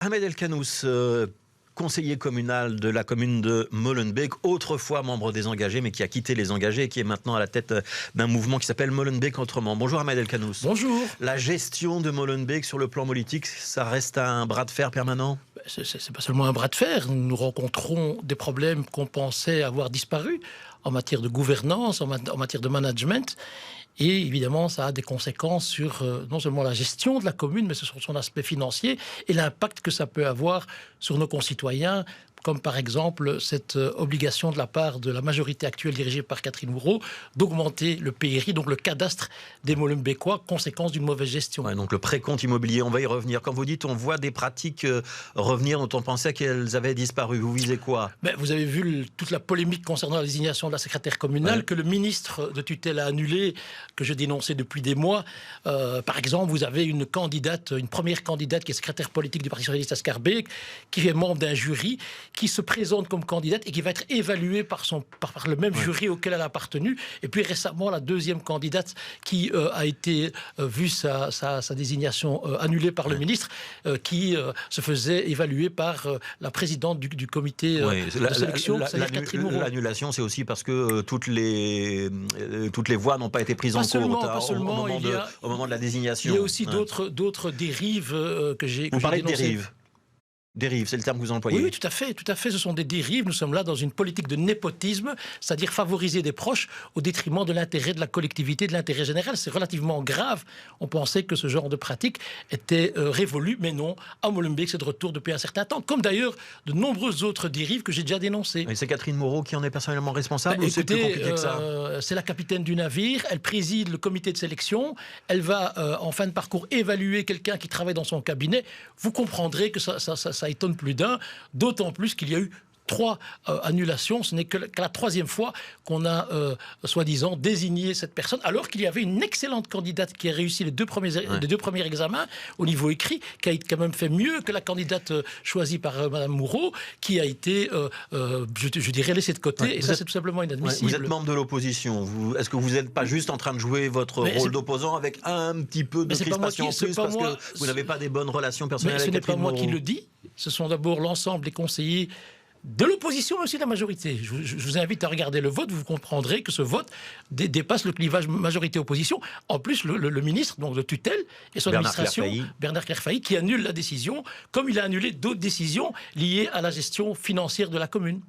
Ahmed Elkanous, conseiller communal de la commune de Molenbeek, autrefois membre des Engagés, mais qui a quitté les Engagés et qui est maintenant à la tête d'un mouvement qui s'appelle Molenbeek Autrement. Bonjour Ahmed Elkanous. Bonjour. La gestion de Molenbeek sur le plan politique, ça reste un bras de fer permanent? C'est pas seulement un bras de fer. Nous rencontrons des problèmes qu'on pensait avoir disparu en matière de gouvernance, en matière de management. Et évidemment, ça a des conséquences sur non seulement la gestion de la commune, mais sur son aspect financier et l'impact que ça peut avoir sur nos concitoyens, comme par exemple cette obligation de la part de la majorité actuelle dirigée par Catherine Moreau d'augmenter le PRI, donc le cadastre des Molenbeekois, conséquence d'une mauvaise gestion. Ouais, donc le précompte immobilier, on va y revenir. Quand vous dites on voit des pratiques revenir dont on pensait qu'elles avaient disparu, vous visez quoi? Vous avez vu toute la polémique concernant la désignation de la secrétaire communale, que le ministre de tutelle a annulée, que je dénonçais depuis des mois. Par exemple, vous avez une première candidate qui est secrétaire politique du Parti socialiste à Schaerbeek, qui est membre d'un jury, qui se présente comme candidate et qui va être évaluée par le même jury auquel elle a appartenu. Et puis récemment, la deuxième candidate qui a été vue sa désignation annulée par le ministre, qui se faisait évaluer par la présidente du comité de sélection, c'est-à-dire Catherine Moreau. L'annulation, c'est aussi parce que toutes les voix n'ont pas été prises en compte au moment de la désignation. Il y a aussi d'autres dérives que j'ai dénoncées. Vous parlez de dérives? Dérive, c'est le terme que vous employez. Oui, tout à fait. Ce sont des dérives. Nous sommes là dans une politique de népotisme, c'est-à-dire favoriser des proches au détriment de l'intérêt de la collectivité, de l'intérêt général. C'est relativement grave. On pensait que ce genre de pratique était révolu, mais non. À Molenbeek, c'est de retour depuis un certain temps, comme d'ailleurs de nombreuses autres dérives que j'ai déjà dénoncées. Et c'est Catherine Moreau qui en est personnellement responsable ou c'est plus compliqué que ça? C'est la capitaine du navire. Elle préside le comité de sélection. Elle va, en fin de parcours, évaluer quelqu'un qui travaille dans son cabinet. Vous comprendrez que ça étonne plus d'un, d'autant plus qu'il y a eu 3 annulations. Ce n'est que la 3e fois qu'on a, soi-disant, désigné cette personne, alors qu'il y avait une excellente candidate qui a réussi les deux premiers examens au niveau écrit, qui a quand même fait mieux que la candidate choisie par Mme Moreau, qui a été, je dirais, laissée de côté. Et ça, c'est tout simplement inadmissible. Vous êtes membre de l'opposition. Est-ce que vous n'êtes pas juste en train de jouer votre rôle d'opposant avec un petit peu de crispation en plus parce que vous n'avez pas des bonnes relations personnelles avec Catherine Moreau? Ce n'est pas moi qui le dis. Ce sont d'abord l'ensemble des conseillers de l'opposition, mais aussi de la majorité. Je vous invite à regarder le vote, vous comprendrez que ce vote dépasse le clivage majorité-opposition. En plus, le ministre donc de tutelle et son administration, Bernard Clerfailly, qui annule la décision, comme il a annulé d'autres décisions liées à la gestion financière de la commune.